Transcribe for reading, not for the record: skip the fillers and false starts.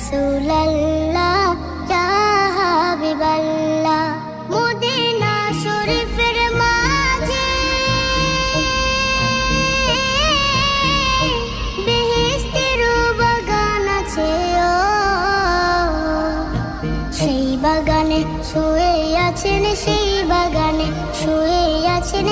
রাসূলুল্লাহ ইয়া হাবিবাল্লাহ। Medina শরীফের মাঝে বেহেশতের বাগান আছে, সেই বাগানে শুয়ে আছেন, সেই বাগানে শুয়ে আছেন